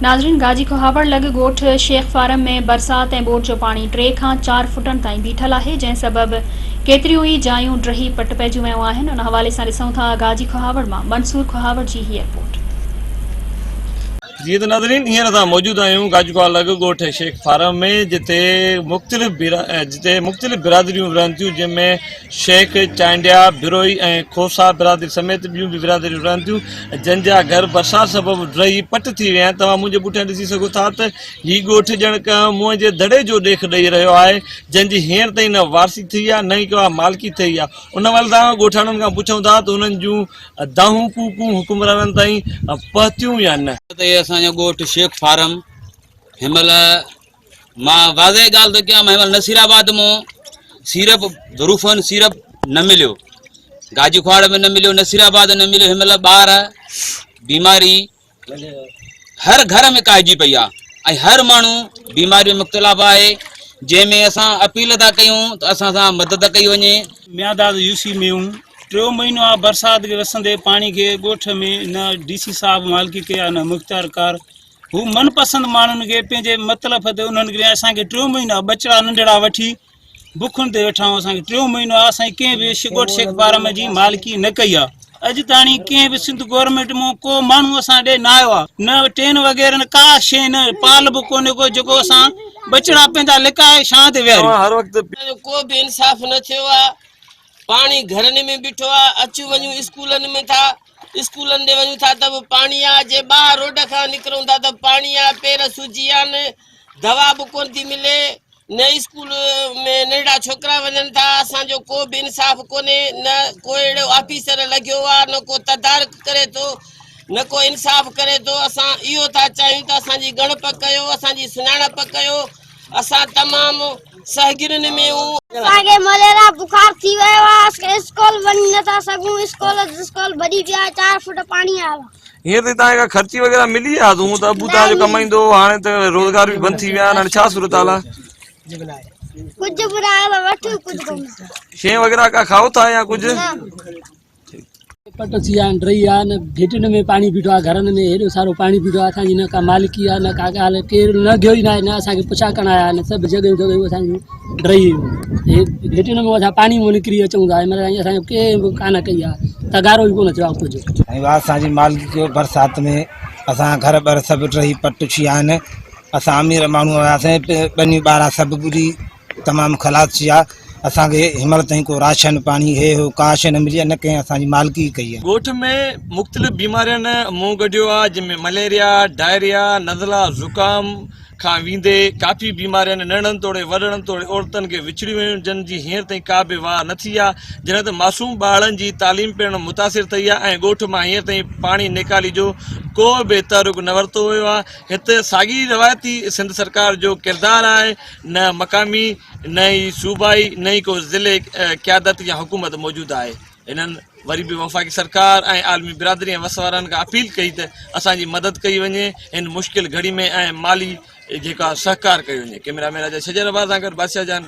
नाज़रीन, गाजी कोहावड़ लॻ ॻोठ शेख फारम में बरसात ऐं ॿोट जो पाणी 3 खां 4 फुटनि ताईं बीठल आहे, जंहिं सबबि केतिरियूं ई जायूं ड्रही पट पइजियूं वियूं आहिनि। उन हवाले सां ॾिसूं था गाजी कोहावड़ मां मंसूर कोहावड़ जी हीअ रिपोर्ट। जी तो नाज़रीन, हींअर असां मौजूद आहियूं गाजी कोहावड़ लॻ ॻोठ शेख फारम में, जिते मुख़्तलिफ़ बिरादरियूं रहनि थियूं, जंहिंमें शेख, चांडिया, बिरोई ऐं खोसा बिरादरी समेत ॿियूं बि बिरादरियूं रहनि थियूं, जंहिंजा घर बरसाति सबबि ड्रही पट थी विया आहिनि। तव्हां मुंहिंजे पुठियां ॾिसी सघो था त हीउ ॻोठ ॼण मुंहं जे दड़े जो ॾेख ॾेई रहियो आहे, जंहिंजी हींअर ताईं न वारसी थी आहे न ई को मालिकी थी आहे। उन महिल तव्हां ॻोठाणनि खां पुछूं था त उन्हनि जूं दाहूं कूकूं हुकुमराननि ताईं पहुतियूं या न। असांजो ॻोठ शेख फारम हिनमहिल मां वाज़े ॻाल्हि थो कयां, हिनमहिल नसीराबाद मां सीरप ज़रूफ़न सीरप न मिलियो, गाजी खोहाड़ में न मिलियो, नसीराबाद न मिलियो। हिनमहिल ॿार बीमारी हर घर में काइजी पई आहे ऐं हर माण्हू बीमारी में मुब्तला आहे, जंहिंमें असां अपील था कयूं त असां सां मदद कई वञे। म्यादाद यूसी में हूं 3 महीनो आहे बरसात के वसंदे पानी के ॻोठ में न डीसी साहब मालिकी कया न मुख्तार कार। हू मनपसंद माण्हुनि खे पंहिंजे मतिलब ते उन्हनि खे असांखे 3 महीना बचड़ा नंढड़ा वठी बुखुनि ते वेठाऊं। असांखे 3 महीनो आहे असांजी कंहिं बि ॻोठ शेख फारम जी मालिकी न कई आहे। अॼु ताणी कंहिं बि सिंध गवर्नमेंट मां को माण्हू असां ॾे न आयो आहे, न टेन वग़ैरह न का शइ, न पाल बि कोन्हे को जेको असां बचड़ा पंहिंजा लिकाए छां ते विया। हर वक़्तु को बि इंसाफ़ न थियो आहे। पाणी घरनि में बीठो आहे, अचूं वञूं स्कूलनि में था, स्कूलनि ॾे वञूं था त बि पाणी आहे, जे ॿाहिरि रोड खां निकिरूं था त पाणी आहे, पेर सूजी आहे, न दवा बि कोन थी मिले, न स्कूल में नंढड़ा छोकिरा वञनि था। असांजो को बि इंसाफ़ कोन्हे, न को अहिड़ो ऑफिसर लॻियो आहे, न को तदारक करे थो, न को इंसाफ़ करे थो। असां इहो था चाहियूं त असांजी ॻणप कयो, असांजी सुञाणप कयो। असां तमामु सहगिरनि में असांखे मलेरिया बुखार थी वियो आहे, स्कूल वञी नथा सघूं, स्कूल भॼी विया, 4 फुट पाणी आयो आहे। हींअर ताईं तव्हांखे ख़र्ची वग़ैरह मिली आहे? तूं त अबू तव्हांजो कमाईंदो, हाणे त रोज़गार बि बंदि थी विया आहिनि, हाणे छा सूरत हाल आहे? कुझु बि न वठूं, कुझु कोन शइ वग़ैरह का खाओ था या कुझु? पट थी विया आहिनि, ड्रही आहे, न भेटनि में पाणी बीठो आहे, घरनि में हेॾो सारो पाणी बीठो आहे। असांजी न का मालिकी आहे, न का ॻाल्हि, केरु न गियो ई न आहे, न असांखे पुछा करणु आया आहिनि। सभु जॻहियूं असांजूं ड्रही भेटनि में असां पाणी में निकिरी अचूं था। हिन असांजो कंहिं बि कान कई आहे, तगारो बि कोन थियो आहे कुझु। ऐं असांजी मालिकी बरसाति में असां घर ॿर सभु ड्रही पट थी विया आहिनि। असां अमीर माण्हू हुआसीं, ॿनी ॿार सभु ॿुड़ी तमामु ख़लास थी विया। असांखे हिनमहिल ताईं को राशन पाणी हे हो का शइ न मिली आहे, न कंहिं असांजी मालिकी कई आहे। ॻोठ में मुख़्तलिफ़ बीमारियुनि मुंहुं कढियो आहे, जंहिंमें मलेरिया, डायरिया, नज़ला, ज़ुकाम खां वेंदे काफ़ी बीमारियुनि नंढनि तोड़े वॾनि तोड़े औरतुनि खे विछड़ी वियूं, जिन जी हींअर ताईं का बि वाह न थी आहे, जिन ते मासूम ॿारनि जी तालीम पिणु मुतासिर थी आहे ऐं ॻोठ मां हींअर ताईं पाणी निकाली जो को बि तहरुक न वरितो वियो आहे। हिते साॻी रवायती सिंध सरकार जो किरदारु आहे, न मक़ामी न ई सूबाई न ई को ज़िले क़यादत या हुकूमत मौजूदु आहे। इन्हनि वरी बि वफ़ाक़ी सरकार ऐं आलमी बिरादरी ऐं वस वारनि खां अपील कई त असांजी मदद कई वञे हिन मुश्किल घड़ी में ऐं माली जेका सहकार कयो वञे। कैमरामैन अजय छजर सां गॾु बादशाह जान।